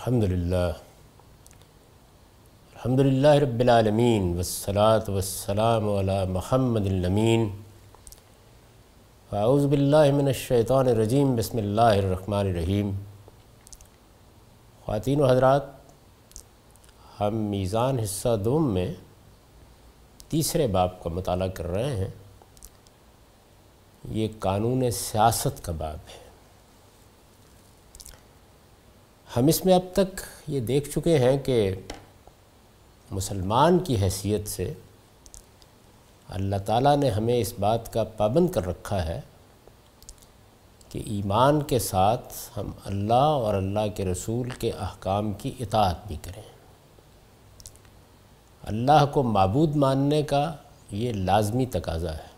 الحمدللہ رب العالمین والصلاة والسلام علی محمد الامین اعوذ باللہ من الشیطان الرجیم بسم اللہ الرحمن الرحیم۔ خواتین و حضرات، ہم میزان حصہ دوم میں تیسرے باب کا مطالعہ کر رہے ہیں۔ یہ قانون سیاست کا باب ہے۔ ہم اس میں اب تک یہ دیکھ چکے ہیں کہ مسلمان کی حیثیت سے اللہ تعالیٰ نے ہمیں اس بات کا پابند کر رکھا ہے کہ ایمان کے ساتھ ہم اللہ اور اللہ کے رسول کے احکام کی اطاعت بھی کریں۔ اللہ کو معبود ماننے کا یہ لازمی تقاضا ہے،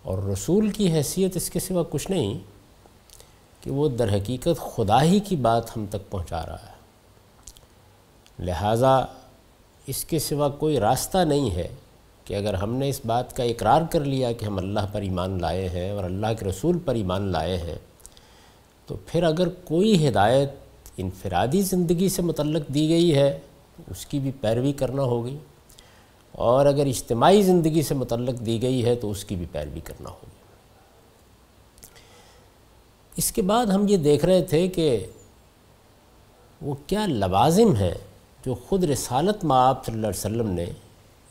اور رسول کی حیثیت اس کے سوا کچھ نہیں کہ وہ در حقیقت خدا ہی کی بات ہم تک پہنچا رہا ہے۔ لہٰذا اس کے سوا کوئی راستہ نہیں ہے کہ اگر ہم نے اس بات کا اقرار کر لیا کہ ہم اللہ پر ایمان لائے ہیں اور اللہ کے رسول پر ایمان لائے ہیں، تو پھر اگر کوئی ہدایت انفرادی زندگی سے متعلق دی گئی ہے اس کی بھی پیروی کرنا ہوگی، اور اگر اجتماعی زندگی سے متعلق دی گئی ہے تو اس کی بھی پیروی کرنا ہوگی۔ اس کے بعد ہم یہ دیکھ رہے تھے کہ وہ کیا لوازم ہیں جو خود رسالت مآب صلی اللہ علیہ وسلم نے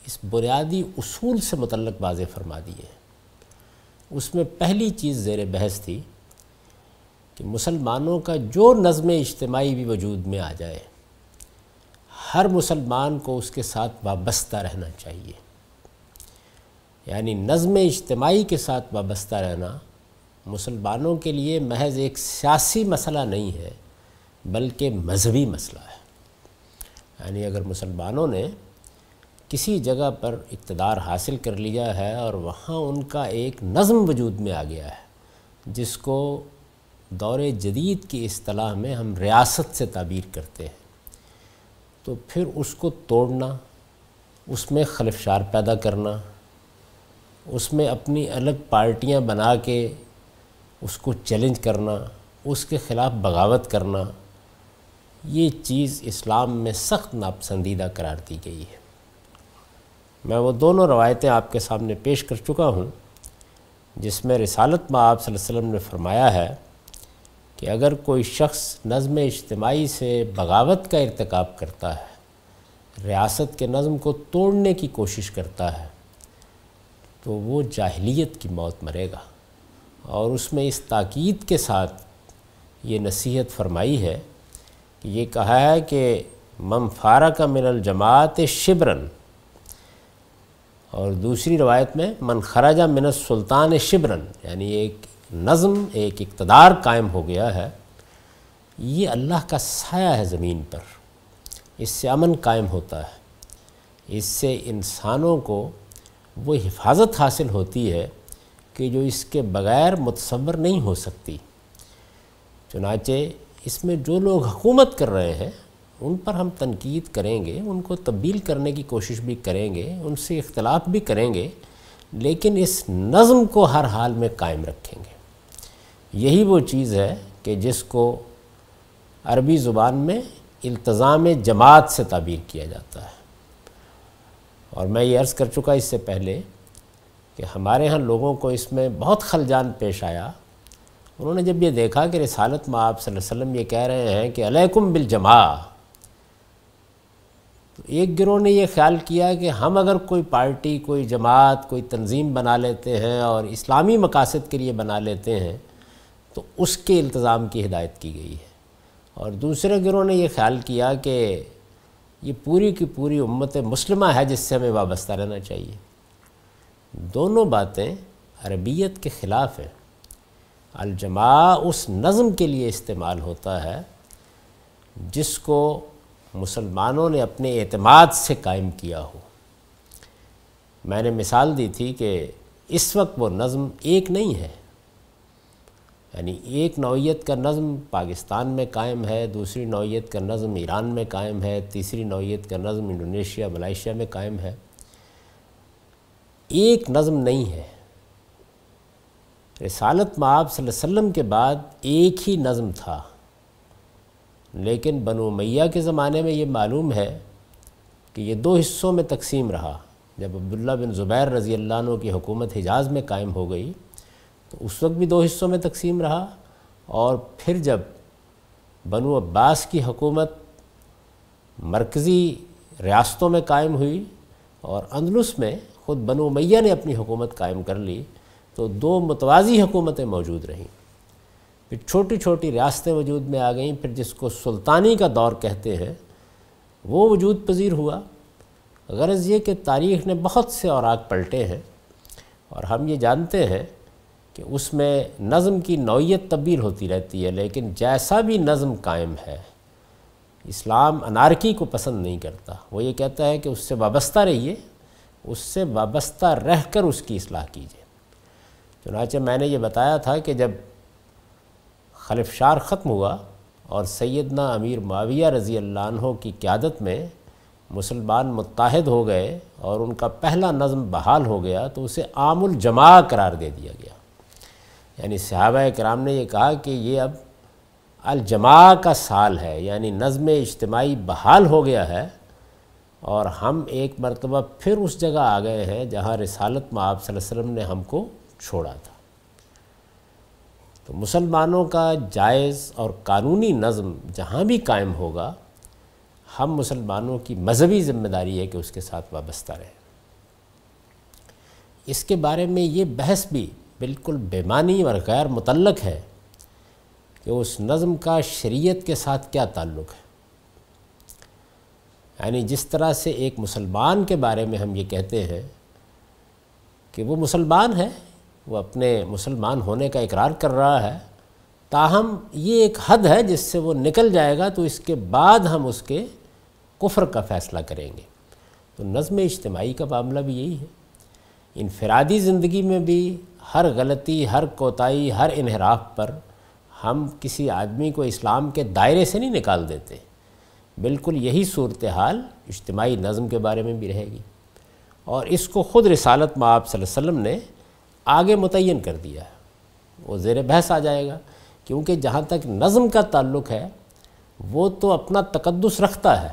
اس بنیادی اصول سے متعلق واضح فرما دیے ہیں۔ اس میں پہلی چیز زیر بحث تھی کہ مسلمانوں کا جو نظم اجتماعی بھی وجود میں آ جائے، ہر مسلمان کو اس کے ساتھ وابستہ رہنا چاہیے۔ یعنی نظم اجتماعی کے ساتھ وابستہ رہنا مسلمانوں کے لیے محض ایک سیاسی مسئلہ نہیں ہے بلکہ مذہبی مسئلہ ہے۔ یعنی اگر مسلمانوں نے کسی جگہ پر اقتدار حاصل کر لیا ہے اور وہاں ان کا ایک نظم وجود میں آ گیا ہے، جس کو دور جدید کی اصطلاح میں ہم ریاست سے تعبیر کرتے ہیں، تو پھر اس کو توڑنا، اس میں خلفشار پیدا کرنا، اس میں اپنی الگ پارٹیاں بنا کے اس کو چیلنج کرنا، اس کے خلاف بغاوت کرنا، یہ چیز اسلام میں سخت ناپسندیدہ قرار دی گئی ہے۔ میں وہ دونوں روایتیں آپ کے سامنے پیش کر چکا ہوں جس میں رسالت مآب صلی اللہ علیہ وسلم نے فرمایا ہے کہ اگر کوئی شخص نظم اجتماعی سے بغاوت کا ارتکاب کرتا ہے، ریاست کے نظم کو توڑنے کی کوشش کرتا ہے، تو وہ جاہلیت کی موت مرے گا۔ اور اس میں اس تاکید کے ساتھ یہ نصیحت فرمائی ہے کہ یہ کہا ہے کہ من فارق من الجماعت شبرن، اور دوسری روایت میں من خرج من السلطان شبرن، یعنی ایک نظم، ایک اقتدار قائم ہو گیا ہے، یہ اللہ کا سایہ ہے زمین پر، اس سے امن قائم ہوتا ہے، اس سے انسانوں کو وہ حفاظت حاصل ہوتی ہے کہ جو اس کے بغیر متصور نہیں ہو سکتی۔ چنانچہ اس میں جو لوگ حکومت کر رہے ہیں ان پر ہم تنقید کریں گے، ان کو تبدیل کرنے کی کوشش بھی کریں گے، ان سے اختلاف بھی کریں گے، لیکن اس نظم کو ہر حال میں قائم رکھیں گے۔ یہی وہ چیز ہے کہ جس کو عربی زبان میں التزام جماعت سے تعبیر کیا جاتا ہے۔ اور میں یہ عرض کر چکا اس سے پہلے کہ ہمارے ہاں لوگوں کو اس میں بہت خلجان پیش آیا۔ انہوں نے جب یہ دیکھا کہ رسالت مآب صلی اللہ علیہ وسلم یہ کہہ رہے ہیں کہ علیکم بالجماع، تو ایک گروہ نے یہ خیال کیا کہ ہم اگر کوئی پارٹی، کوئی جماعت، کوئی تنظیم بنا لیتے ہیں اور اسلامی مقاصد کے لیے بنا لیتے ہیں تو اس کے التزام کی ہدایت کی گئی ہے، اور دوسرے گروہ نے یہ خیال کیا کہ یہ پوری کی پوری امت مسلمہ ہے جس سے ہمیں وابستہ رہنا چاہیے۔ دونوں باتیں عربیت کے خلاف ہیں۔ الجماع اس نظم کے لیے استعمال ہوتا ہے جس کو مسلمانوں نے اپنے اعتماد سے قائم کیا ہو۔ میں نے مثال دی تھی کہ اس وقت وہ نظم ایک نہیں ہے، یعنی ایک نوعیت کا نظم پاکستان میں قائم ہے، دوسری نوعیت کا نظم ایران میں قائم ہے، تیسری نوعیت کا نظم انڈونیشیا، ملائیشیا میں قائم ہے۔ ایک نظم نہیں ہے۔ رسالت مآب صلی اللہ علیہ وسلم کے بعد ایک ہی نظم تھا، لیکن بنو امیہ کے زمانے میں یہ معلوم ہے کہ یہ دو حصوں میں تقسیم رہا۔ جب عبداللہ بن زبیر رضی اللہ عنہ کی حکومت حجاز میں قائم ہو گئی تو اس وقت بھی دو حصوں میں تقسیم رہا، اور پھر جب بنو عباس کی حکومت مرکزی ریاستوں میں قائم ہوئی اور اندلس میں خود بنو امیہ نے اپنی حکومت قائم کر لی، تو دو متوازی حکومتیں موجود رہیں۔ پھر چھوٹی چھوٹی ریاستیں وجود میں آ گئیں، پھر جس کو سلطانی کا دور کہتے ہیں وہ وجود پذیر ہوا۔ غرض یہ کہ تاریخ نے بہت سے اوراق پلٹے ہیں، اور ہم یہ جانتے ہیں کہ اس میں نظم کی نوعیت تبدیل ہوتی رہتی ہے، لیکن جیسا بھی نظم قائم ہے اسلام انارکی کو پسند نہیں کرتا۔ وہ یہ کہتا ہے کہ اس سے وابستہ رہیے، اس سے وابستہ رہ کر اس کی اصلاح کیجیے۔ چنانچہ میں نے یہ بتایا تھا کہ جب خلفشار ختم ہوا اور سیدنا امیر معاویہ رضی اللہ عنہ کی قیادت میں مسلمان متحد ہو گئے اور ان کا پہلا نظم بحال ہو گیا، تو اسے عام الجماع قرار دے دیا گیا۔ یعنی صحابہ کرام نے یہ کہا کہ یہ اب الجماع کا سال ہے، یعنی نظم اجتماعی بحال ہو گیا ہے، اور ہم ایک مرتبہ پھر اس جگہ آ گئے ہیں جہاں رسالت میں آپ صلی اللہ علیہ وسلم نے ہم کو چھوڑا تھا۔ تو مسلمانوں کا جائز اور قانونی نظم جہاں بھی قائم ہوگا، ہم مسلمانوں کی مذہبی ذمہ داری ہے کہ اس کے ساتھ وابستہ رہیں۔ اس کے بارے میں یہ بحث بھی بالکل بے معنی اور غیر متعلق ہے کہ اس نظم کا شریعت کے ساتھ کیا تعلق ہے۔ یعنی جس طرح سے ایک مسلمان کے بارے میں ہم یہ کہتے ہیں کہ وہ مسلمان ہے، وہ اپنے مسلمان ہونے کا اقرار کر رہا ہے، تاہم یہ ایک حد ہے جس سے وہ نکل جائے گا تو اس کے بعد ہم اس کے کفر کا فیصلہ کریں گے۔ تو نظم اجتماعی کا معاملہ بھی یہی ہے۔ انفرادی زندگی میں بھی ہر غلطی، ہر کوتاہی، ہر انحراف پر ہم کسی آدمی کو اسلام کے دائرے سے نہیں نکال دیتے۔ بالکل یہی صورتحال اجتماعی نظم کے بارے میں بھی رہے گی، اور اس کو خود رسالت مآب صلی اللہ علیہ وسلم نے آگے متعین کر دیا ہے۔ وہ زیر بحث آ جائے گا، کیونکہ جہاں تک نظم کا تعلق ہے وہ تو اپنا تقدس رکھتا ہے،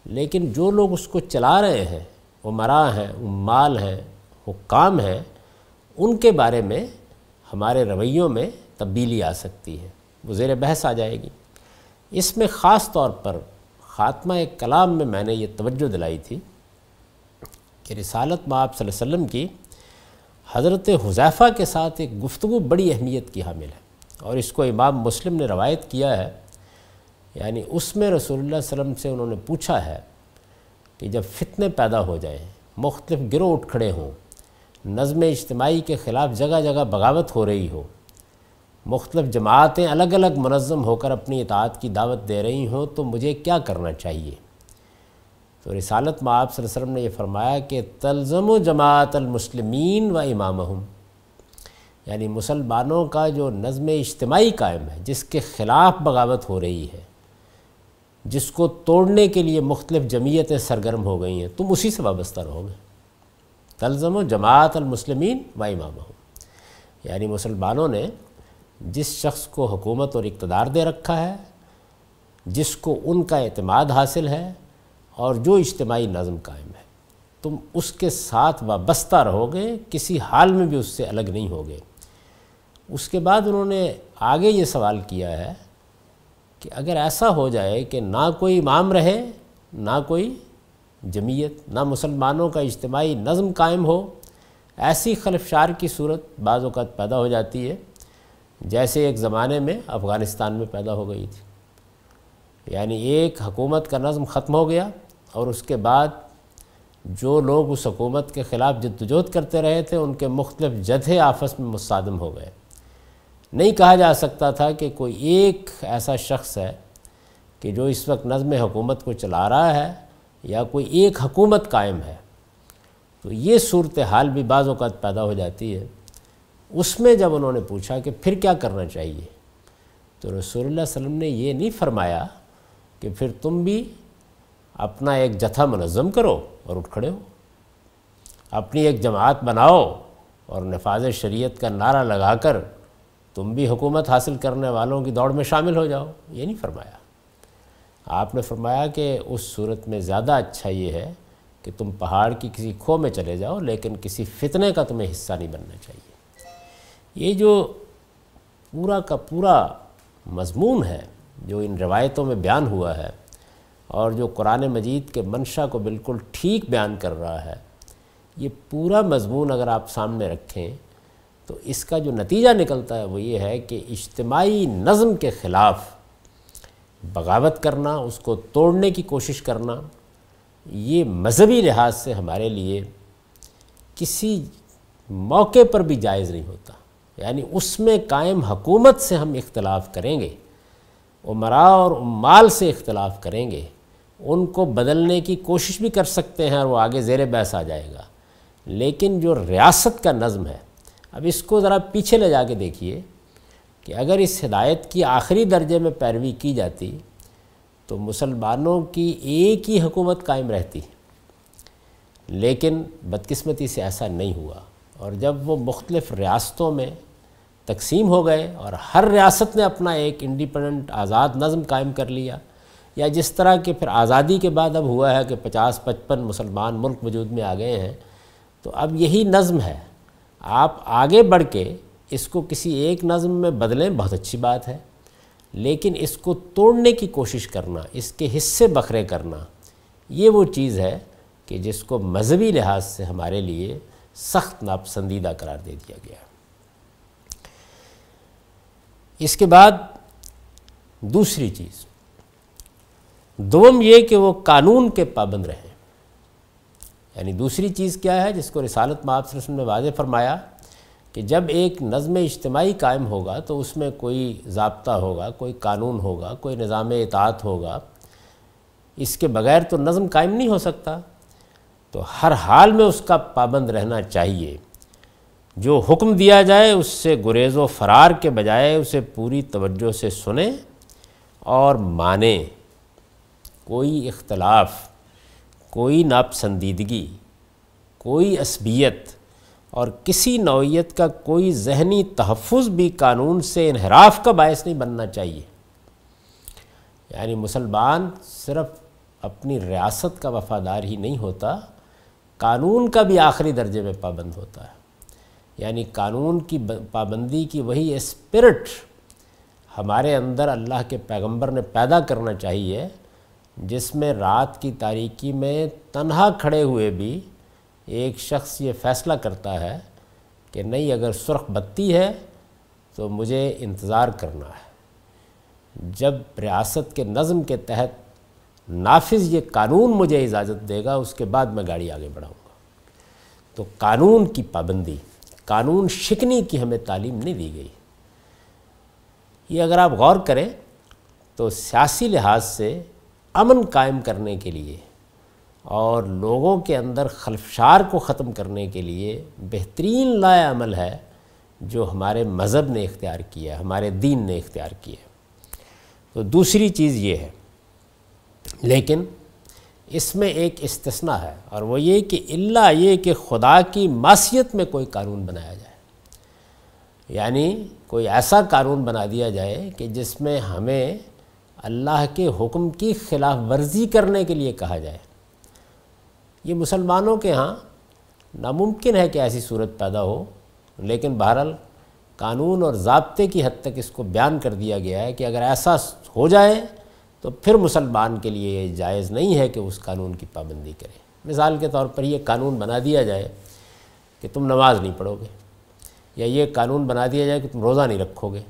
لیکن جو لوگ اس کو چلا رہے ہیں، امراء ہیں، عمال ہیں، حکام ہیں، ان کے بارے میں ہمارے رویوں میں تبدیلی آ سکتی ہے، وہ زیر بحث آ جائے گی۔ اس میں خاص طور پر خاتمہ کلام میں نے یہ توجہ دلائی تھی کہ رسالت مآب صلی اللہ علیہ وسلم کی حضرت حذیفہ کے ساتھ ایک گفتگو بڑی اہمیت کی حامل ہے، اور اس کو امام مسلم نے روایت کیا ہے۔ یعنی اس میں رسول اللہ صلی اللہ علیہ وسلم سے انہوں نے پوچھا ہے کہ جب فتنے پیدا ہو جائیں، مختلف گروہ اٹھ کھڑے ہوں، نظم اجتماعی کے خلاف جگہ جگہ بغاوت ہو رہی ہو، مختلف جماعتیں الگ الگ منظم ہو کر اپنی اطاعت کی دعوت دے رہی ہوں، تو مجھے کیا کرنا چاہیے؟ تو رسالت مآب صلی اللہ علیہ وسلم نے یہ فرمایا کہ تلزم جماعت المسلمین و امامہم، یعنی مسلمانوں کا جو نظم اجتماعی قائم ہے، جس کے خلاف بغاوت ہو رہی ہے، جس کو توڑنے کے لیے مختلف جمعیتیں سرگرم ہو گئی ہیں، تم اسی سے وابستہ رہو گے۔ تلزم جماعت المسلمین و امامہم، یعنی مسلمانوں نے جس شخص کو حکومت اور اقتدار دے رکھا ہے، جس کو ان کا اعتماد حاصل ہے، اور جو اجتماعی نظم قائم ہے، تم اس کے ساتھ وابستہ رہو گے، کسی حال میں بھی اس سے الگ نہیں ہوگے۔ اس کے بعد انہوں نے آگے یہ سوال کیا ہے کہ اگر ایسا ہو جائے کہ نہ کوئی امام رہے، نہ کوئی جمعیت، نہ مسلمانوں کا اجتماعی نظم قائم ہو، ایسی خلفشار کی صورت بعض اوقات پیدا ہو جاتی ہے جیسے ایک زمانے میں افغانستان میں پیدا ہو گئی تھی۔ یعنی ایک حکومت کا نظم ختم ہو گیا، اور اس کے بعد جو لوگ اس حکومت کے خلاف جدوجہد کرتے رہے تھے ان کے مختلف جتھے آپس میں مصادم ہو گئے۔ نہیں کہا جا سکتا تھا کہ کوئی ایک ایسا شخص ہے کہ جو اس وقت نظم حکومت کو چلا رہا ہے، یا کوئی ایک حکومت قائم ہے۔ تو یہ صورتحال بھی بعض اوقات پیدا ہو جاتی ہے۔ اس میں جب انہوں نے پوچھا کہ پھر کیا کرنا چاہیے، تو رسول اللہ صلی اللہ علیہ وسلم نے یہ نہیں فرمایا کہ پھر تم بھی اپنا ایک جتھا منظم کرو اور اٹھ کھڑے ہو، اپنی ایک جماعت بناؤ اور نفاذ شریعت کا نعرہ لگا کر تم بھی حکومت حاصل کرنے والوں کی دوڑ میں شامل ہو جاؤ۔ یہ نہیں فرمایا۔ آپ نے فرمایا کہ اس صورت میں زیادہ اچھا یہ ہے کہ تم پہاڑ کی کسی کھو میں چلے جاؤ، لیکن کسی فتنے کا تمہیں حصہ نہیں بننا چاہیے۔ یہ جو پورا کا پورا مضمون ہے جو ان روایتوں میں بیان ہوا ہے، اور جو قرآن مجید کے منشا کو بالکل ٹھیک بیان کر رہا ہے، یہ پورا مضمون اگر آپ سامنے رکھیں تو اس کا جو نتیجہ نکلتا ہے وہ یہ ہے کہ اجتماعی نظم کے خلاف بغاوت کرنا، اس کو توڑنے کی کوشش کرنا، یہ مذہبی لحاظ سے ہمارے لیے کسی موقع پر بھی جائز نہیں ہوتا۔ یعنی اس میں قائم حکومت سے ہم اختلاف کریں گے، امراء اور عمال سے اختلاف کریں گے، ان کو بدلنے کی کوشش بھی کر سکتے ہیں اور وہ آگے زیر بحث آ جائے گا، لیکن جو ریاست کا نظم ہے، اب اس کو ذرا پیچھے لے جا کے دیکھیے کہ اگر اس ہدایت کی آخری درجے میں پیروی کی جاتی تو مسلمانوں کی ایک ہی حکومت قائم رہتی، لیکن بدقسمتی سے ایسا نہیں ہوا، اور جب وہ مختلف ریاستوں میں تقسیم ہو گئے اور ہر ریاست نے اپنا ایک انڈیپینڈنٹ آزاد نظم قائم کر لیا، یا جس طرح کہ پھر آزادی کے بعد اب ہوا ہے کہ 50-55 مسلمان ملک وجود میں آ گئے ہیں، تو اب یہی نظم ہے۔ آپ آگے بڑھ کے اس کو کسی ایک نظم میں بدلیں، بہت اچھی بات ہے، لیکن اس کو توڑنے کی کوشش کرنا، اس کے حصے بکھرے کرنا، یہ وہ چیز ہے کہ جس کو مذہبی لحاظ سے ہمارے لیے سخت ناپسندیدہ قرار دے دیا گیا۔ اس کے بعد دوسری چیز، دوم یہ کہ وہ قانون کے پابند رہیں۔ یعنی دوسری چیز کیا ہے جس کو رسالت مآب صلی اللہ علیہ وسلم نے واضح فرمایا کہ جب ایک نظم اجتماعی قائم ہوگا تو اس میں کوئی ضابطہ ہوگا، کوئی قانون ہوگا، کوئی نظام اطاعت ہوگا، اس کے بغیر تو نظم قائم نہیں ہو سکتا، تو ہر حال میں اس کا پابند رہنا چاہیے۔ جو حکم دیا جائے اس سے گریز و فرار کے بجائے اسے پوری توجہ سے سنیں اور مانیں۔ کوئی اختلاف، کوئی ناپسندیدگی، کوئی عصبیت اور کسی نوعیت کا کوئی ذہنی تحفظ بھی قانون سے انحراف کا باعث نہیں بننا چاہیے۔ یعنی مسلمان صرف اپنی ریاست کا وفادار ہی نہیں ہوتا، قانون کا بھی آخری درجے میں پابند ہوتا ہے۔ یعنی قانون کی پابندی کی وہی اسپرٹ ہمارے اندر اللہ کے پیغمبر نے پیدا کرنا چاہیے، جس میں رات کی تاریکی میں تنہا کھڑے ہوئے بھی ایک شخص یہ فیصلہ کرتا ہے کہ نہیں، اگر سرخ بتی ہے تو مجھے انتظار کرنا ہے، جب ریاست کے نظم کے تحت نافذ یہ قانون مجھے اجازت دے گا اس کے بعد میں گاڑی آگے بڑھاؤں گا۔ تو قانون کی پابندی، قانون شکنی کی ہمیں تعلیم نہیں دی گئی۔ یہ اگر آپ غور کریں تو سیاسی لحاظ سے امن قائم کرنے کے لیے اور لوگوں کے اندر خلفشار کو ختم کرنے کے لیے بہترین لائے عمل ہے جو ہمارے مذہب نے اختیار کیا ہے، ہمارے دین نے اختیار کیا ہے۔ تو دوسری چیز یہ ہے، لیکن اس میں ایک استثناء ہے، اور وہ یہ کہ الا یہ کہ خدا کی معصیت میں کوئی قانون بنایا جائے، یعنی کوئی ایسا قانون بنا دیا جائے کہ جس میں ہمیں اللہ کے حکم کی خلاف ورزی کرنے کے لیے کہا جائے۔ یہ مسلمانوں کے ہاں ناممکن ہے کہ ایسی صورت پیدا ہو، لیکن بہرحال قانون اور ضابطے کی حد تک اس کو بیان کر دیا گیا ہے کہ اگر ایسا ہو جائے تو پھر مسلمان کے لیے یہ جائز نہیں ہے کہ اس قانون کی پابندی کرے۔ مثال کے طور پر یہ قانون بنا دیا جائے کہ تم نماز نہیں پڑھو گے، یا یہ قانون بنا دیا جائے کہ تم روزہ نہیں رکھو گے،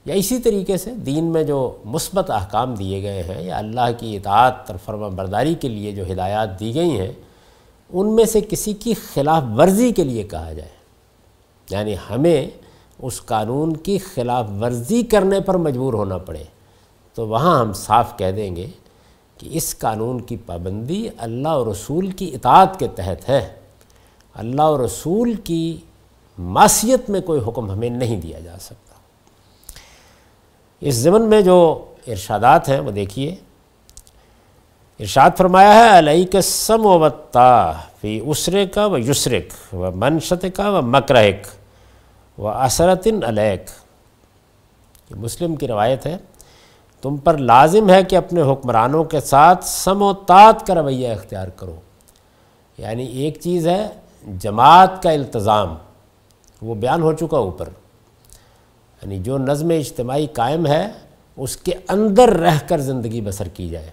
یا اسی طریقے سے دین میں جو مثبت احکام دیے گئے ہیں یا اللہ کی اطاعت اور فرما برداری کے لیے جو ہدایات دی گئی ہیں، ان میں سے کسی کی خلاف ورزی کے لیے کہا جائے، یعنی ہمیں اس قانون کی خلاف ورزی کرنے پر مجبور ہونا پڑے، تو وہاں ہم صاف کہہ دیں گے کہ اس قانون کی پابندی اللہ اور رسول کی اطاعت کے تحت ہے۔ اللہ اور رسول کی معصیت میں کوئی حکم ہمیں نہیں دیا جا سکتا۔ اس ضمن میں جو ارشادات ہیں وہ دیکھیے، ارشاد فرمایا ہے علیک السمع والطاعہ فی عسرک و یسرک و منشتک و مکرہک و عثرۃ علیک۔ یہ مسلم کی روایت ہے، تم پر لازم ہے کہ اپنے حکمرانوں کے ساتھ سم و طاعت کا رویہ اختیار کرو۔ یعنی ایک چیز ہے جماعت کا التزام، وہ بیان ہو چکا اوپر، یعنی جو نظم اجتماعی قائم ہے اس کے اندر رہ کر زندگی بسر کی جائے،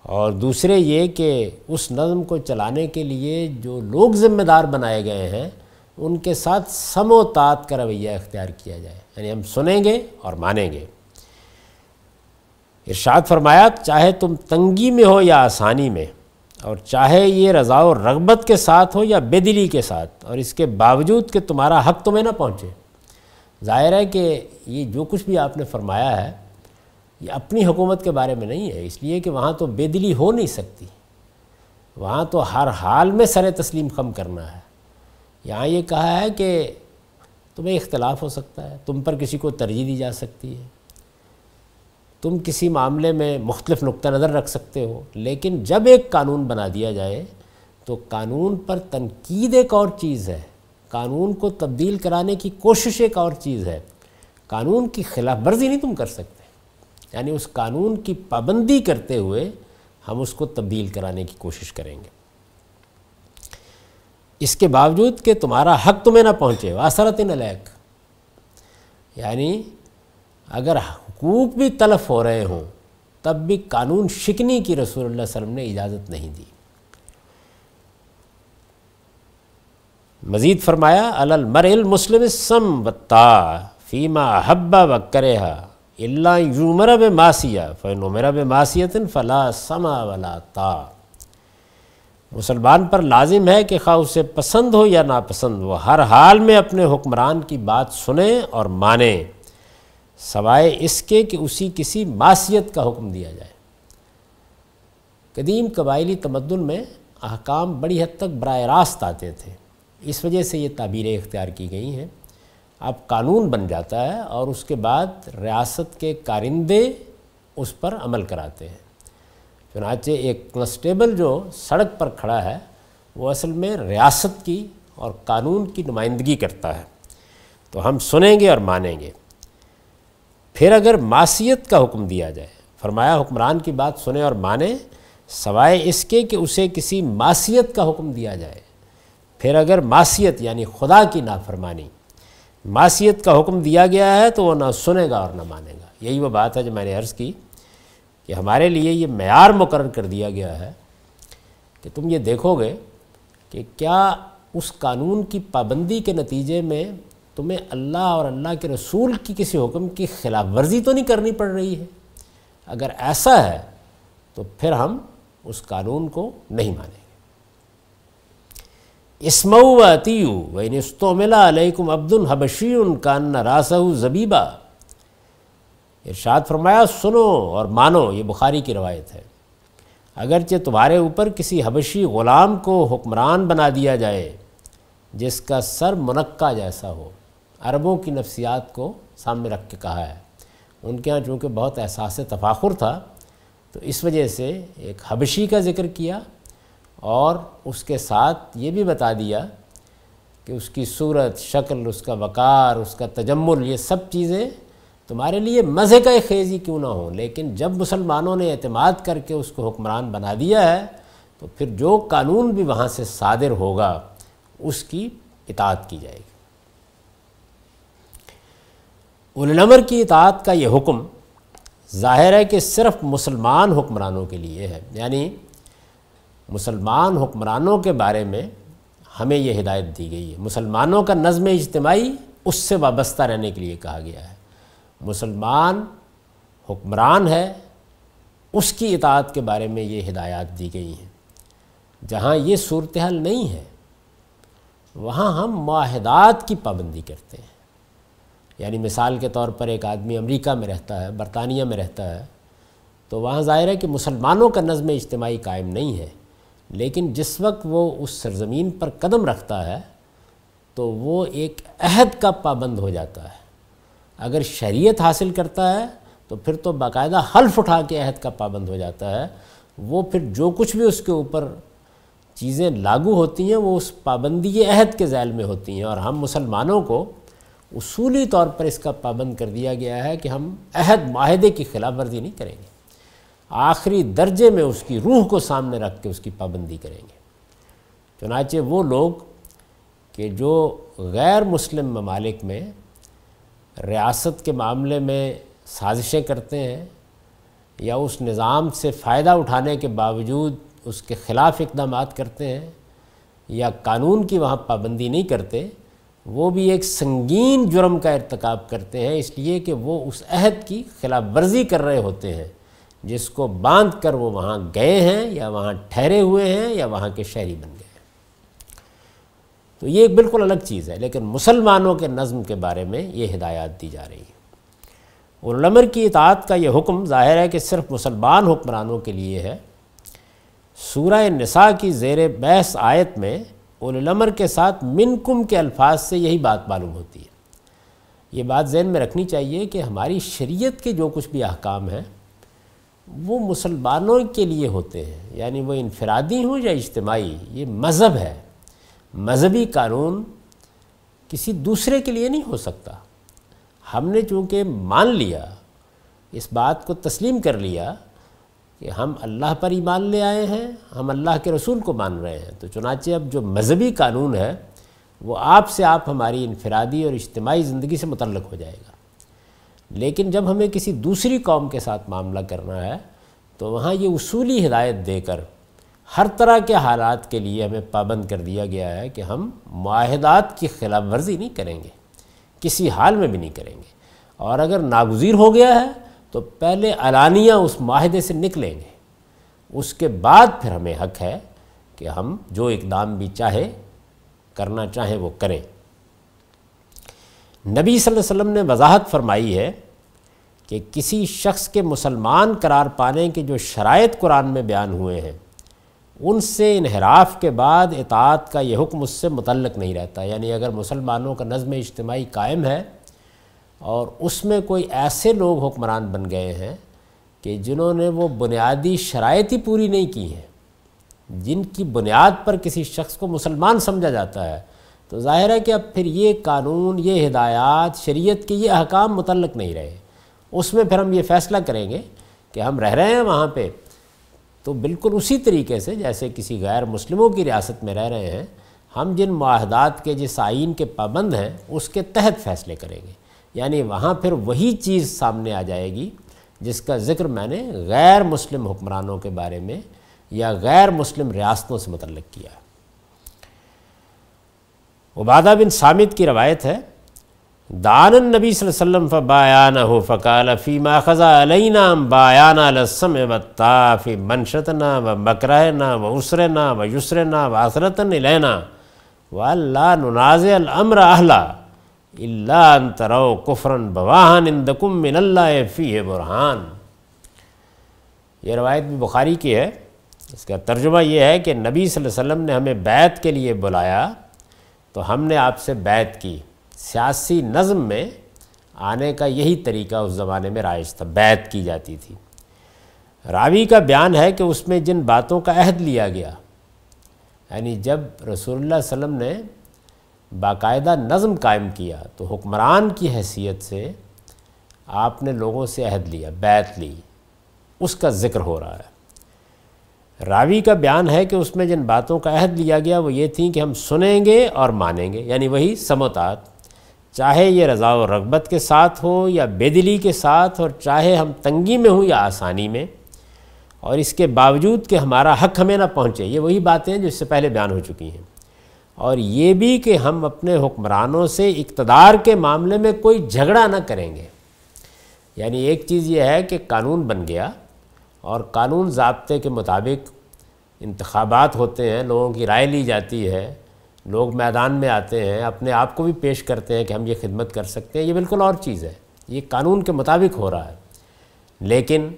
اور دوسرے یہ کہ اس نظم کو چلانے کے لیے جو لوگ ذمہ دار بنائے گئے ہیں ان کے ساتھ سم و طاعت کا رویہ اختیار کیا جائے، یعنی ہم سنیں گے اور مانیں گے۔ ارشاد فرمایا چاہے تم تنگی میں ہو یا آسانی میں، اور چاہے یہ رضا و رغبت کے ساتھ ہو یا بے دلی کے ساتھ، اور اس کے باوجود کہ تمہارا حق تمہیں نہ پہنچے۔ ظاہر ہے کہ یہ جو کچھ بھی آپ نے فرمایا ہے یہ اپنی حکومت کے بارے میں نہیں ہے، اس لیے کہ وہاں تو بے دلی ہو نہیں سکتی، وہاں تو ہر حال میں سر تسلیم خم کرنا ہے۔ یہاں یہ کہا ہے کہ تمہیں اختلاف ہو سکتا ہے، تم پر کسی کو ترجیح دی جا سکتی ہے، تم کسی معاملے میں مختلف نقطہ نظر رکھ سکتے ہو، لیکن جب ایک قانون بنا دیا جائے تو قانون پر تنقید ایک اور چیز ہے، قانون کو تبدیل کرانے کی کوشش ایک اور چیز ہے، قانون کی خلاف ورزی نہیں تم کر سکتے، یعنی اس قانون کی پابندی کرتے ہوئے ہم اس کو تبدیل کرانے کی کوشش کریں گے، اس کے باوجود کہ تمہارا حق تمہیں نہ پہنچے۔ وَأَثَرَةٍ عَلَيْكَ، یعنی اگر حقوق بھی تلف ہو رہے ہوں تب بھی قانون شکنی کی رسول اللہ صلی اللہ علیہ وسلم نے اجازت نہیں دی۔ مزید فرمایا علی المرء المسلم السم والطاعۃ فیما احب وکرہ الا یؤمر بمعصیہ فإن أمر بمعصیۃ فلا سمع ولا طاعۃ۔ مسلمان پر لازم ہے کہ خواہ اسے پسند ہو یا ناپسند وہ ہر حال میں اپنے حکمران کی بات سنے اور مانے، سوائے اس کے کہ اسی کسی معصیت کا حکم دیا جائے۔ قدیم قبائلی تمدن میں احکام بڑی حد تک براہ راست آتے تھے، اس وجہ سے یہ تعبیریں اختیار کی گئی ہیں۔ اب قانون بن جاتا ہے اور اس کے بعد ریاست کے کارندے اس پر عمل کراتے ہیں۔ چنانچہ ایک کنسٹیبل جو سڑک پر کھڑا ہے وہ اصل میں ریاست کی اور قانون کی نمائندگی کرتا ہے، تو ہم سنیں گے اور مانیں گے۔ پھر اگر معصیت کا حکم دیا جائے، فرمایا حکمران کی بات سنیں اور مانیں سوائے اس کے کہ اسے کسی معصیت کا حکم دیا جائے۔ پھر اگر معصیت یعنی خدا کی نافرمانی، معصیت کا حکم دیا گیا ہے تو وہ نہ سنے گا اور نہ مانے گا۔ یہی وہ بات ہے جو میں نے عرض کی کہ ہمارے لیے یہ معیار مقرر کر دیا گیا ہے کہ تم یہ دیکھو گے کہ کیا اس قانون کی پابندی کے نتیجے میں تمہیں اللہ اور اللہ کے رسول کی کسی حکم کی خلاف ورزی تو نہیں کرنی پڑ رہی ہے۔ اگر ایسا ہے تو پھر ہم اس قانون کو نہیں مانیں گے۔ اسمعوا واطیعوا وان استعمل علیکم عبد حبشی کان راسہ زبیبا۔ ارشاد فرمایا سنو اور مانو، یہ بخاری کی روایت ہے، اگرچہ تمہارے اوپر کسی حبشی غلام کو حکمران بنا دیا جائے جس کا سر منقع جیسا ہو۔ عربوں کی نفسیات کو سامنے رکھ کے کہا ہے، ان کے ہاں چونکہ بہت احساس تفاخر تھا تو اس وجہ سے ایک حبشی کا ذکر کیا، اور اس کے ساتھ یہ بھی بتا دیا کہ اس کی صورت، شکل، اس کا وقار، اس کا تجمل، یہ سب چیزیں تمہارے لیے مزے کا خیز ہی کیوں نہ ہوں، لیکن جب مسلمانوں نے اعتماد کر کے اس کو حکمران بنا دیا ہے تو پھر جو قانون بھی وہاں سے صادر ہوگا اس کی اطاعت کی جائے گی۔ اولی الامر کی اطاعت کا یہ حکم ظاہر ہے کہ صرف مسلمان حکمرانوں کے لیے ہے، یعنی مسلمان حکمرانوں کے بارے میں ہمیں یہ ہدایت دی گئی ہے۔ مسلمانوں کا نظم اجتماعی اس سے وابستہ رہنے کے لیے کہا گیا ہے۔ مسلمان حکمران ہے، اس کی اطاعت کے بارے میں یہ ہدایات دی گئی ہیں۔ جہاں یہ صورتحال نہیں ہے وہاں ہم معاہدات کی پابندی کرتے ہیں، یعنی مثال کے طور پر ایک آدمی امریکہ میں رہتا ہے، برطانیہ میں رہتا ہے، تو وہاں ظاہر ہے کہ مسلمانوں کا نظم اجتماعی قائم نہیں ہے، لیکن جس وقت وہ اس سرزمین پر قدم رکھتا ہے تو وہ ایک عہد کا پابند ہو جاتا ہے۔ اگر شریعت حاصل کرتا ہے تو پھر تو باقاعدہ حلف اٹھا کے عہد کا پابند ہو جاتا ہے، وہ پھر جو کچھ بھی اس کے اوپر چیزیں لاگو ہوتی ہیں وہ اس پابندی عہد کے ذیل میں ہوتی ہیں، اور ہم مسلمانوں کو اصولی طور پر اس کا پابند کر دیا گیا ہے کہ ہم عہد معاہدے کی خلاف ورزی نہیں کریں گے، آخری درجے میں اس کی روح کو سامنے رکھ کے اس کی پابندی کریں گے۔ چنانچہ وہ لوگ کہ جو غیر مسلم ممالک میں ریاست کے معاملے میں سازشیں کرتے ہیں یا اس نظام سے فائدہ اٹھانے کے باوجود اس کے خلاف اقدامات کرتے ہیں یا قانون کی وہاں پابندی نہیں کرتے، وہ بھی ایک سنگین جرم کا ارتکاب کرتے ہیں، اس لیے کہ وہ اس عہد کی خلاف ورزی کر رہے ہوتے ہیں جس کو باندھ کر وہ وہاں گئے ہیں یا وہاں ٹھہرے ہوئے ہیں یا وہاں کے شہری بن گئے ہیں۔ تو یہ ایک بالکل الگ چیز ہے، لیکن مسلمانوں کے نظم کے بارے میں یہ ہدایات دی جا رہی ہیں۔ اولو الامر کی اطاعت کا یہ حکم ظاہر ہے کہ صرف مسلمان حکمرانوں کے لیے ہے۔ سورہ نساء کی زیر بحث آیت میں اولو الامر کے ساتھ منکم کے الفاظ سے یہی بات معلوم ہوتی ہے۔ یہ بات ذہن میں رکھنی چاہیے کہ ہماری شریعت کے جو کچھ بھی احکام ہیں وہ مسلمانوں کے لیے ہوتے ہیں، یعنی وہ انفرادی ہوں یا اجتماعی، یہ مذہب ہے۔ مذہبی قانون کسی دوسرے کے لیے نہیں ہو سکتا۔ ہم نے چونکہ مان لیا، اس بات کو تسلیم کر لیا کہ ہم اللہ پر ایمان لے آئے ہیں، ہم اللہ کے رسول کو مان رہے ہیں، تو چنانچہ اب جو مذہبی قانون ہے وہ آپ سے آپ ہماری انفرادی اور اجتماعی زندگی سے متعلق ہو جائے گا۔ لیکن جب ہمیں کسی دوسری قوم کے ساتھ معاملہ کرنا ہے تو وہاں یہ اصولی ہدایت دے کر ہر طرح کے حالات کے لیے ہمیں پابند کر دیا گیا ہے کہ ہم معاہدات کی خلاف ورزی نہیں کریں گے، کسی حال میں بھی نہیں کریں گے، اور اگر ناگزیر ہو گیا ہے تو پہلے علانیہ اس معاہدے سے نکلیں گے، اس کے بعد پھر ہمیں حق ہے کہ ہم جو اقدام بھی کرنا چاہیں وہ کریں۔ نبی صلی اللہ علیہ وسلم نے وضاحت فرمائی ہے کہ کسی شخص کے مسلمان قرار پانے کے جو شرائط قرآن میں بیان ہوئے ہیں ان سے انحراف کے بعد اطاعت کا یہ حکم اس سے متعلق نہیں رہتا، یعنی اگر مسلمانوں کا نظم اجتماعی قائم ہے اور اس میں کوئی ایسے لوگ حکمران بن گئے ہیں کہ جنہوں نے وہ بنیادی شرائط ہی پوری نہیں کی ہیں جن کی بنیاد پر کسی شخص کو مسلمان سمجھا جاتا ہے، تو ظاہر ہے کہ اب پھر یہ قانون، یہ ہدایات، شریعت کے یہ احکام متعلق نہیں رہے۔ اس میں پھر ہم یہ فیصلہ کریں گے کہ ہم رہ رہے ہیں وہاں پہ تو بالکل اسی طریقے سے جیسے کسی غیر مسلموں کی ریاست میں رہ رہے ہیں، ہم جن معاہدات کے جس آئین کے پابند ہیں اس کے تحت فیصلے کریں گے، یعنی وہاں پھر وہی چیز سامنے آ جائے گی جس کا ذکر میں نے غیر مسلم حکمرانوں کے بارے میں یا غیر مسلم ریاستوں سے متعلق کیا ہے۔ عبادہ بن صامت کی روایت ہے، دعانا النبی صلی اللہ علیہ وسلم فبایعنہ فقال فیما خضع علینا بایعنا علی السمع والطاعة فی منشطنا ومکرہنا وعسرنا ویسرنا وعثرة الینا وَأَلَّا نُنَازِعَ الْأَمْرَ أَهْلَهُ إِلَّا أَن تَرَوْا كُفْرًا بَوَاحًا عِندَكُم مِّنَ اللَّهِ فِيهِ بُرْهَانٌ۔ یہ روایت بھی بخاری کی ہے۔ اس کا ترجمہ یہ ہے کہ نبی صلی اللہ علیہ وسلم نے ہمیں بیعت کے لیے بلایا تو ہم نے آپ سے بیعت کی۔ سیاسی نظم میں آنے کا یہی طریقہ اس زمانے میں رائج تھا، بیعت کی جاتی تھی۔ راوی کا بیان ہے کہ اس میں جن باتوں کا عہد لیا گیا، یعنی جب رسول اللہ صلی اللہ علیہ وسلم نے باقاعدہ نظم قائم کیا تو حکمران کی حیثیت سے آپ نے لوگوں سے عہد لیا، بیعت لی، اس کا ذکر ہو رہا ہے۔ راوی کا بیان ہے کہ اس میں جن باتوں کا عہد لیا گیا وہ یہ تھیں کہ ہم سنیں گے اور مانیں گے، یعنی وہی سمع و اطاعت، چاہے یہ رضا و رغبت کے ساتھ ہو یا بے دلی کے ساتھ، اور چاہے ہم تنگی میں ہوں یا آسانی میں، اور اس کے باوجود کہ ہمارا حق ہمیں نہ پہنچے۔ یہ وہی باتیں جو اس سے پہلے بیان ہو چکی ہیں۔ اور یہ بھی کہ ہم اپنے حکمرانوں سے اقتدار کے معاملے میں کوئی جھگڑا نہ کریں گے۔ یعنی ایک چیز یہ ہے کہ قانون بن گیا اور قانون ضابطے کے مطابق انتخابات ہوتے ہیں، لوگوں کی رائے لی جاتی ہے، لوگ میدان میں آتے ہیں، اپنے آپ کو بھی پیش کرتے ہیں کہ ہم یہ خدمت کر سکتے ہیں، یہ بالکل اور چیز ہے، یہ قانون کے مطابق ہو رہا ہے۔ لیکن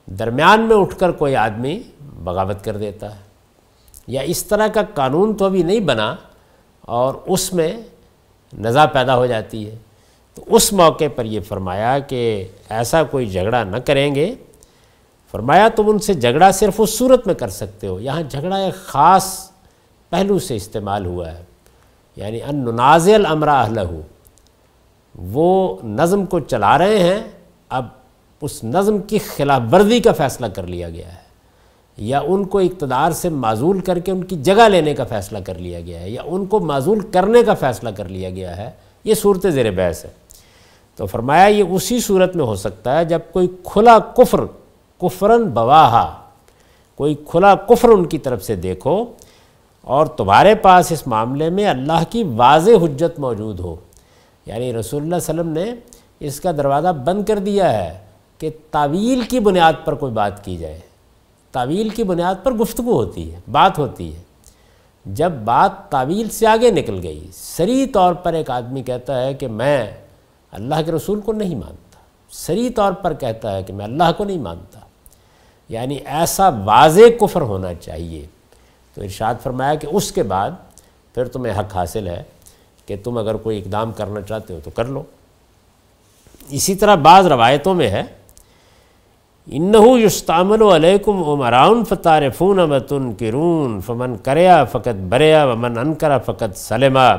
درمیان میں اٹھ کر کوئی آدمی بغاوت کر دیتا ہے، یا اس طرح کا قانون تو ابھی نہیں بنا اور اس میں نزاع پیدا ہو جاتی ہے، تو اس موقع پر یہ فرمایا کہ ایسا کوئی جھگڑا نہ کریں گے۔ فرمایا تم ان سے جھگڑا صرف اس صورت میں کر سکتے ہو، یہاں جھگڑا ایک خاص پہلو سے استعمال ہوا ہے، یعنی ان ننازع الامر اہلہ، وہ نظم کو چلا رہے ہیں، اب اس نظم کی خلاف ورزی کا فیصلہ کر لیا گیا ہے، یا ان کو اقتدار سے معزول کر کے ان کی جگہ لینے کا فیصلہ کر لیا گیا ہے، یا ان کو معزول کرنے کا فیصلہ کر لیا گیا ہے، یہ صورت زیر بحث ہے۔ تو فرمایا یہ اسی صورت میں ہو سکتا ہے جب کوئی کھلا کفر، کفرن بواہا، کوئی کھلا کفر ان کی طرف سے دیکھو اور تمہارے پاس اس معاملے میں اللہ کی واضح حجت موجود ہو۔ یعنی رسول اللہ صلی اللہ علیہ وسلم نے اس کا دروازہ بند کر دیا ہے کہ تعویل کی بنیاد پر کوئی بات کی جائے، تعویل کی بنیاد پر گفتگو ہوتی ہے، بات ہوتی ہے۔ جب بات تعویل سے آگے نکل گئی، صریح طور پر ایک آدمی کہتا ہے کہ میں اللہ کے رسول کو نہیں مانتا، صریح طور پر کہتا ہے کہ میں اللہ کو نہیں مانتا، یعنی ایسا واضح کفر ہونا چاہیے، تو ارشاد فرمایا کہ اس کے بعد پھر تمہیں حق حاصل ہے کہ تم اگر کوئی اقدام کرنا چاہتے ہو تو کر لو۔ اسی طرح بعض روایتوں میں ہے انہو یستعمل علیکم عمراء فتعرفون وتنکرون فمن کریا فقد بریا ومن انکر فقد سلما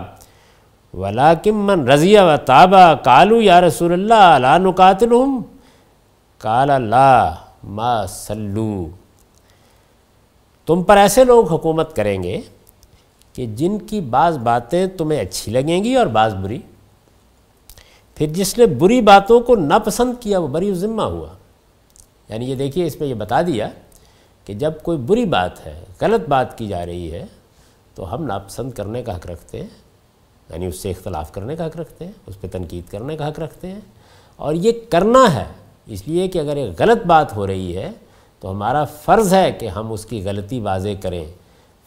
ولکن من رضی وتابا قالوا یا رسول اللہ الا نقاتلہم قال لا ما صلوا۔ تم پر ایسے لوگ حکومت کریں گے کہ جن کی بعض باتیں تمہیں اچھی لگیں گی اور بعض بری، پھر جس نے بری باتوں کو ناپسند کیا وہ بری ذمہ ہوا۔ یعنی یہ دیکھیے اس میں یہ بتا دیا کہ جب کوئی بری بات ہے، غلط بات کی جا رہی ہے تو ہم ناپسند کرنے کا حق رکھتے ہیں، یعنی اس سے اختلاف کرنے کا حق رکھتے ہیں، اس پہ تنقید کرنے کا حق رکھتے ہیں، اور یہ کرنا ہے اس لیے کہ اگر ایک غلط بات ہو رہی ہے تو ہمارا فرض ہے کہ ہم اس کی غلطی واضح کریں۔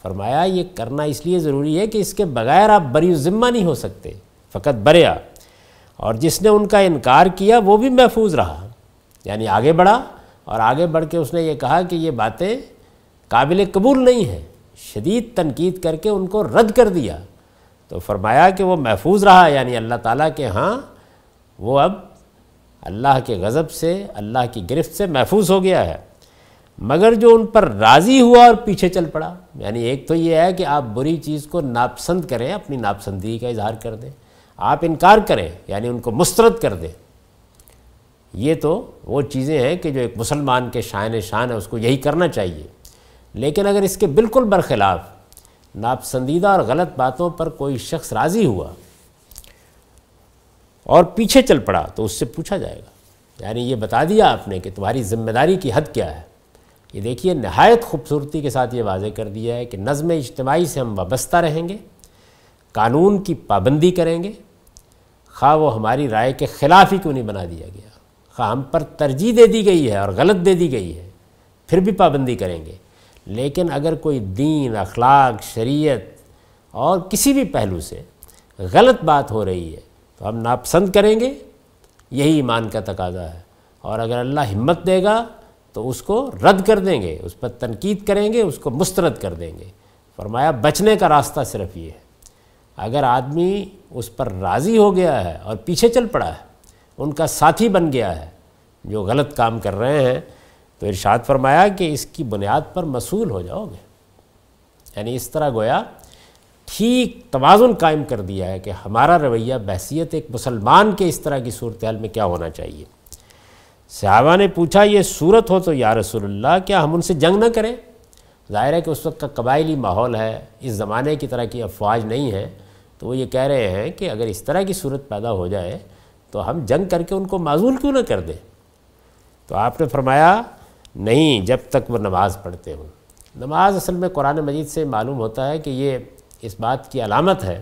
فرمایا یہ کرنا اس لیے ضروری ہے کہ اس کے بغیر آپ بری ذمہ نہیں ہو سکتے، فقط بریا، اور جس نے ان کا انکار کیا وہ بھی محفوظ رہا، یعنی آگے بڑھا اور آگے بڑھ کے اس نے یہ کہا کہ یہ باتیں قابل قبول نہیں ہیں، شدید تنقید کر کے ان کو رد کر دیا، تو فرمایا کہ وہ محفوظ رہا، یعنی اللہ تعالیٰ کے ہاں وہ اب اللہ کے غضب سے، اللہ کی گرفت سے محفوظ ہو گیا ہے۔ مگر جو ان پر راضی ہوا اور پیچھے چل پڑا، یعنی ایک تو یہ ہے کہ آپ بری چیز کو ناپسند کریں، اپنی ناپسندی کا اظہار کر دیں، آپ انکار کریں یعنی ان کو مسترد کر دیں، یہ تو وہ چیزیں ہیں کہ جو ایک مسلمان کے شان ہے، اس کو یہی کرنا چاہیے۔ لیکن اگر اس کے بالکل برخلاف ناپسندیدہ اور غلط باتوں پر کوئی شخص راضی ہوا اور پیچھے چل پڑا تو اس سے پوچھا جائے گا، یعنی یہ بتا دیا آپ نے کہ تمہاری ذمہ داری کی حد کیا ہے۔ یہ دیکھیے نہایت خوبصورتی کے ساتھ یہ واضح کر دیا ہے کہ نظم اجتماعی سے ہم وابستہ رہیں گے، قانون کی پابندی کریں گے، خواہ وہ ہماری رائے کے خلاف ہی کیوں نہیں بنا دیا گیا، خواہ ہم پر ترجیح دے دی گئی ہے اور غلط دے دی گئی ہے، پھر بھی پابندی کریں گے۔ لیکن اگر کوئی دین، اخلاق، شریعت اور کسی بھی پہلو سے غلط بات ہو رہی ہے تو ہم ناپسند کریں گے، یہی ایمان کا تقاضا ہے، اور اگر اللہ ہمت دے گا تو اس کو رد کر دیں گے، اس پر تنقید کریں گے، اس کو مسترد کر دیں گے۔ فرمایا بچنے کا راستہ صرف یہ ہے، اگر آدمی اس پر راضی ہو گیا ہے اور پیچھے چل پڑا ہے، ان کا ساتھی بن گیا ہے جو غلط کام کر رہے ہیں، تو ارشاد فرمایا کہ اس کی بنیاد پر مسئول ہو جاؤ گے۔ یعنی اس طرح گویا ٹھیک توازن قائم کر دیا ہے کہ ہمارا رویہ بحیثیت ایک مسلمان کے اس طرح کی صورتحال میں کیا ہونا چاہیے۔ صحابہ نے پوچھا یہ صورت ہو تو یا رسول اللہ کیا ہم ان سے جنگ نہ کریں؟ ظاہر ہے کہ اس وقت کا قبائلی ماحول ہے، اس زمانے کی طرح کی افواج نہیں ہے، تو وہ یہ کہہ رہے ہیں کہ اگر اس طرح کی صورت پیدا ہو جائے تو ہم جنگ کر کے ان کو معزول کیوں نہ کر دیں؟ تو آپ نے فرمایا نہیں، جب تک وہ نماز پڑھتے ہوں۔ نماز اصل میں قرآن مجید سے معلوم ہوتا ہے کہ یہ اس بات کی علامت ہے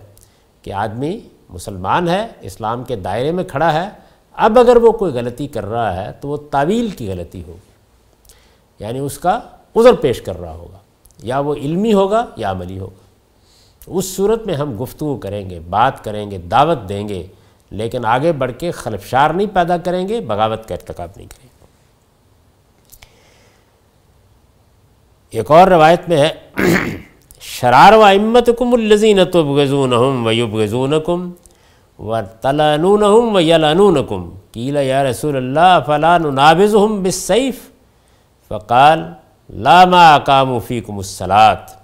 کہ آدمی مسلمان ہے، اسلام کے دائرے میں کھڑا ہے۔ اب اگر وہ کوئی غلطی کر رہا ہے تو وہ تعویل کی غلطی ہوگی، یعنی اس کا عذر پیش کر رہا ہوگا، یا وہ علمی ہوگا یا عملی ہوگا۔ اس صورت میں ہم گفتگو کریں گے، بات کریں گے، دعوت دیں گے، لیکن آگے بڑھ کے خلفشار نہیں پیدا کریں گے، بغاوت کا ارتکاب نہیں کریں گے۔ ایک اور روایت میں ہے شرار و ائمتکم الذین تبغضونہم ویبغضونکم وتلعنونہم ویلعنونکم قیل یا رسول اللہ فلا ننابذہم بالسیف فقال لا ما اقاموا فیکم الصلاۃ۔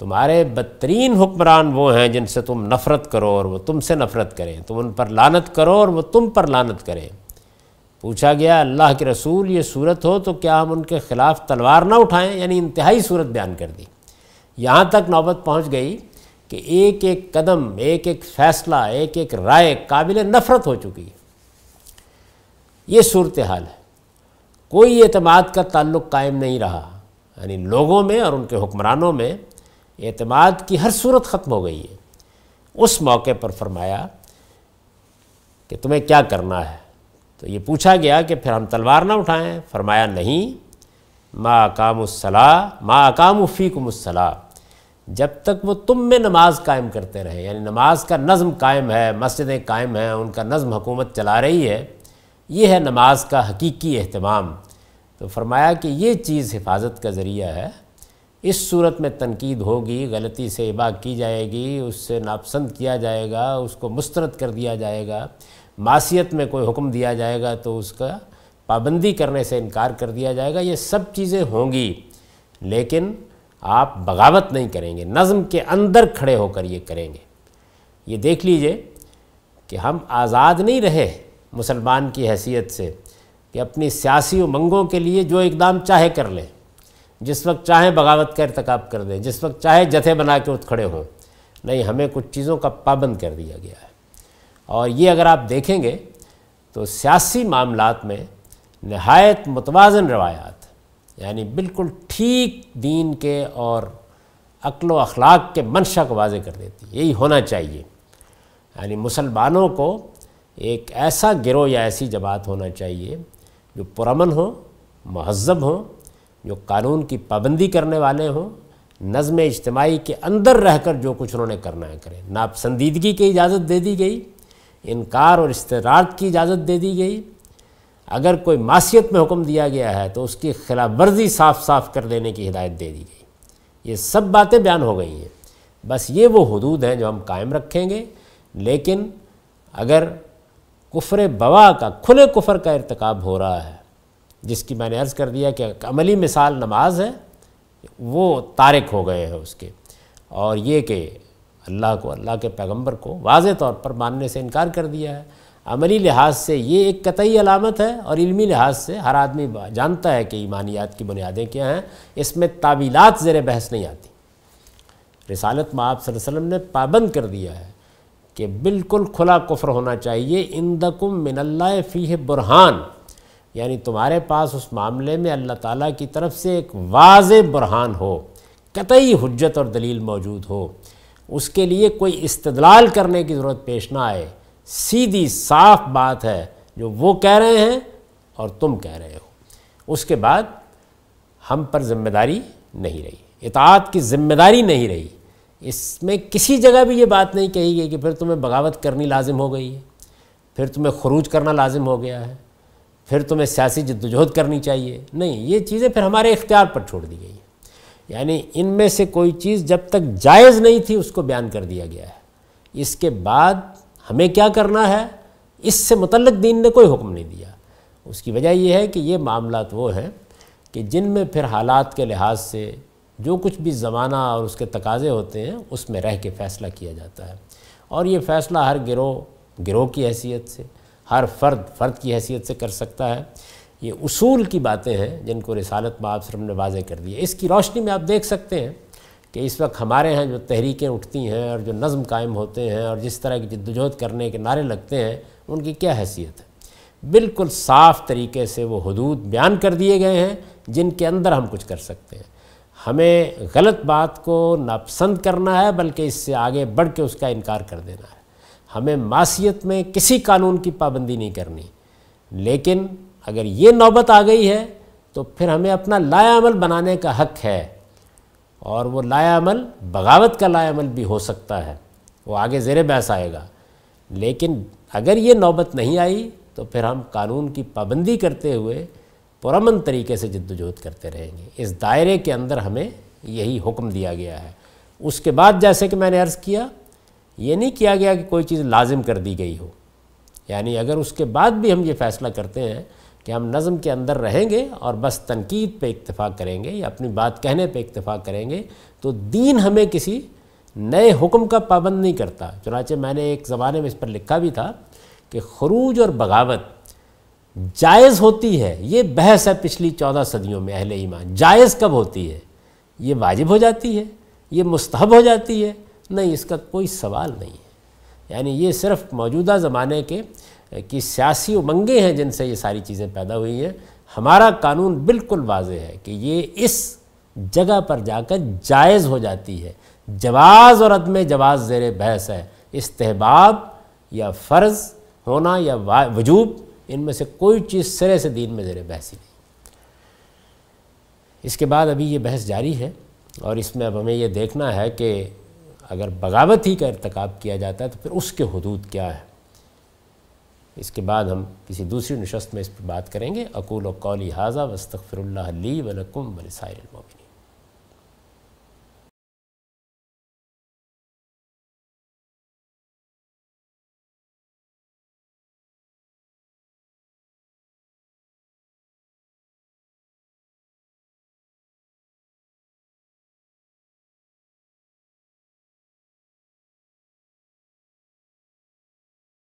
تمہارے بدترین حکمران وہ ہیں جن سے تم نفرت کرو اور وہ تم سے نفرت کریں، تم ان پر لعنت کرو اور وہ تم پر لعنت کریں۔ پوچھا گیا اللہ کے رسول یہ صورت ہو تو کیا ہم ان کے خلاف تلوار نہ اٹھائیں؟ یعنی انتہائی صورت بیان کر دی۔ یہاں تک نوبت پہنچ گئی کہ ایک ایک قدم، ایک ایک فیصلہ، ایک ایک رائے قابل نفرت ہو چکی ہے۔ یہ صورتحال ہے، کوئی اعتماد کا تعلق قائم نہیں رہا، یعنی لوگوں میں اور ان کے حکمرانوں میں اعتماد کی ہر صورت ختم ہو گئی ہے۔ اس موقع پر فرمایا کہ تمہیں کیا کرنا ہے؟ تو یہ پوچھا گیا کہ پھر ہم تلوار نہ اٹھائیں؟ فرمایا نہیں، ما اقاموا الصلاۃ ما اقاموا فیکم الصلاۃ، جب تک وہ تم میں نماز قائم کرتے رہیں، یعنی نماز کا نظم قائم ہے، مسجدیں قائم ہیں، ان کا نظم حکومت چلا رہی ہے، یہ ہے نماز کا حقیقی اہتمام۔ تو فرمایا کہ یہ چیز حفاظت کا ذریعہ ہے۔ اس صورت میں تنقید ہوگی، غلطی سے اباح کی جائے گی، اس سے ناپسند کیا جائے گا، اس کو مسترد کر دیا جائے گا، معصیت میں کوئی حکم دیا جائے گا تو اس کا پابندی کرنے سے انکار کر دیا جائے گا، یہ سب چیزیں ہوں گی، لیکن آپ بغاوت نہیں کریں گے، نظم کے اندر کھڑے ہو کر یہ کریں گے۔ یہ دیکھ لیجئے کہ ہم آزاد نہیں رہے مسلمان کی حیثیت سے کہ اپنی سیاسی امنگوں کے لیے جو اقدام چاہے کر لیں، جس وقت چاہیں بغاوت کا ارتکاب کر دیں، جس وقت چاہے جتھے بنا کے اٹھ کھڑے ہوں۔ نہیں، ہمیں کچھ چیزوں کا پابند کر دیا گیا ہے۔ اور یہ اگر آپ دیکھیں گے تو سیاسی معاملات میں نہایت متوازن روایات، یعنی بالکل ٹھیک دین کے اور عقل و اخلاق کے منشا کو واضح کر دیتی ہے۔ یہی ہونا چاہیے، یعنی مسلمانوں کو ایک ایسا گروہ یا ایسی جماعت ہونا چاہیے جو پرامن ہو، مہذب ہوں، جو قانون کی پابندی کرنے والے ہوں، نظم اجتماعی کے اندر رہ کر جو کچھ انہوں نے کرنا ہے کریں۔ ناپسندیدگی کی اجازت دے دی گئی، انکار اور استراد کی اجازت دے دی گئی، اگر کوئی معصیت میں حکم دیا گیا ہے تو اس کی خلاف ورزی صاف صاف کر دینے کی ہدایت دے دی گئی۔ یہ سب باتیں بیان ہو گئی ہیں، بس یہ وہ حدود ہیں جو ہم قائم رکھیں گے۔ لیکن اگر کفر بوا کا، کھلے کفر کا ارتکاب ہو رہا ہے، جس کی میں نے عرض کر دیا کہ عملی مثال نماز ہے، وہ تارک ہو گئے ہیں اس کے، اور یہ کہ اللہ کو، اللہ کے پیغمبر کو واضح طور پر ماننے سے انکار کر دیا ہے۔ عملی لحاظ سے یہ ایک قطعی علامت ہے، اور علمی لحاظ سے ہر آدمی جانتا ہے کہ ایمانیات کی بنیادیں کیا ہیں، اس میں تعویلات زیر بحث نہیں آتی۔ رسالت میں آپ صلی اللہ علیہ وسلم نے پابند کر دیا ہے کہ بالکل کھلا کفر ہونا چاہیے۔ اندکم من اللہ فیہ برہان، یعنی تمہارے پاس اس معاملے میں اللہ تعالیٰ کی طرف سے ایک واضح برہان ہو، قطعی حجت اور دلیل موجود ہو، اس کے لیے کوئی استدلال کرنے کی ضرورت پیش نہ آئے، سیدھی صاف بات ہے جو وہ کہہ رہے ہیں اور تم کہہ رہے ہو۔ اس کے بعد ہم پر ذمہ داری نہیں رہی، اطاعت کی ذمہ داری نہیں رہی۔ اس میں کسی جگہ بھی یہ بات نہیں کہی گئی کہ پھر تمہیں بغاوت کرنی لازم ہو گئی ہے، پھر تمہیں خروج کرنا لازم ہو گیا ہے، پھر تمہیں سیاسی جدوجہد کرنی چاہیے۔ نہیں، یہ چیزیں پھر ہمارے اختیار پر چھوڑ دی گئی ہیں۔ یعنی ان میں سے کوئی چیز جب تک جائز نہیں تھی اس کو بیان کر دیا گیا ہے، اس کے بعد ہمیں کیا کرنا ہے اس سے متعلق دین نے کوئی حکم نہیں دیا۔ اس کی وجہ یہ ہے کہ یہ معاملات وہ ہیں کہ جن میں پھر حالات کے لحاظ سے جو کچھ بھی زمانہ اور اس کے تقاضے ہوتے ہیں اس میں رہ کے فیصلہ کیا جاتا ہے، اور یہ فیصلہ ہر گروہ کی حیثیت سے، ہر فرد کی حیثیت سے کر سکتا ہے۔ یہ اصول کی باتیں ہیں جن کو رسالت میں آپ صلی اللہ علیہ وسلم نے واضح کر دی ہے۔ اس کی روشنی میں آپ دیکھ سکتے ہیں کہ اس وقت ہمارے ہاں جو تحریکیں اٹھتی ہیں اور جو نظم قائم ہوتے ہیں اور جس طرح کی جدوجہد کرنے کے نعرے لگتے ہیں، ان کی کیا حیثیت ہے۔ بالکل صاف طریقے سے وہ حدود بیان کر دیے گئے ہیں جن کے اندر ہم کچھ کر سکتے ہیں۔ ہمیں غلط بات کو ناپسند کرنا ہے بلکہ اس سے آگے بڑھ کے اس کا انکار کر دینا ہے۔ ہمیں معصیت میں کسی قانون کی پابندی نہیں کرنی، لیکن اگر یہ نوبت آ گئی ہے تو پھر ہمیں اپنا لایا عمل بنانے کا حق ہے، اور وہ لایا عمل بغاوت کا لایا عمل بھی ہو سکتا ہے، وہ آگے زیر بحث آئے گا۔ لیکن اگر یہ نوبت نہیں آئی تو پھر ہم قانون کی پابندی کرتے ہوئے پرامن طریقے سے جدوجہد کرتے رہیں گے۔ اس دائرے کے اندر ہمیں یہی حکم دیا گیا ہے۔ اس کے بعد جیسے کہ میں نے عرض کیا، یہ نہیں کیا گیا کہ کوئی چیز لازم کر دی گئی ہو، یعنی اگر اس کے بعد بھی ہم یہ فیصلہ کرتے ہیں کہ ہم نظم کے اندر رہیں گے اور بس تنقید پہ اکتفا کریں گے یا اپنی بات کہنے پہ اکتفا کریں گے تو دین ہمیں کسی نئے حکم کا پابند نہیں کرتا۔ چنانچہ میں نے ایک زمانے میں اس پر لکھا بھی تھا کہ خروج اور بغاوت جائز ہوتی ہے، یہ بحث ہے پچھلی 14 صدیوں میں اہل ایمان۔ جائز کب ہوتی ہے؟ یہ واجب ہو جاتی ہے، یہ مستحب ہو جاتی ہے؟ نہیں، اس کا کوئی سوال نہیں ہے۔ یعنی یہ صرف موجودہ زمانے کی سیاسی امنگیں ہیں جن سے یہ ساری چیزیں پیدا ہوئی ہیں۔ ہمارا قانون بالکل واضح ہے کہ یہ اس جگہ پر جا کر جائز ہو جاتی ہے۔ جواز اور عدم جواز زیر بحث ہے، استحباب یا فرض ہونا یا وجوب، ان میں سے کوئی چیز سرے سے دین میں زیر بحث ہی نہیں۔ اس کے بعد ابھی یہ بحث جاری ہے اور اس میں اب ہمیں یہ دیکھنا ہے کہ اگر بغاوت ہی کا ارتکاب کیا جاتا ہے تو پھر اس کے حدود کیا ہے۔ اس کے بعد ہم کسی دوسری نشست میں اس پر بات کریں گے۔ اقول قولی ھذا واستغفر اللہ لی ولکم ولسائر المؤمنین۔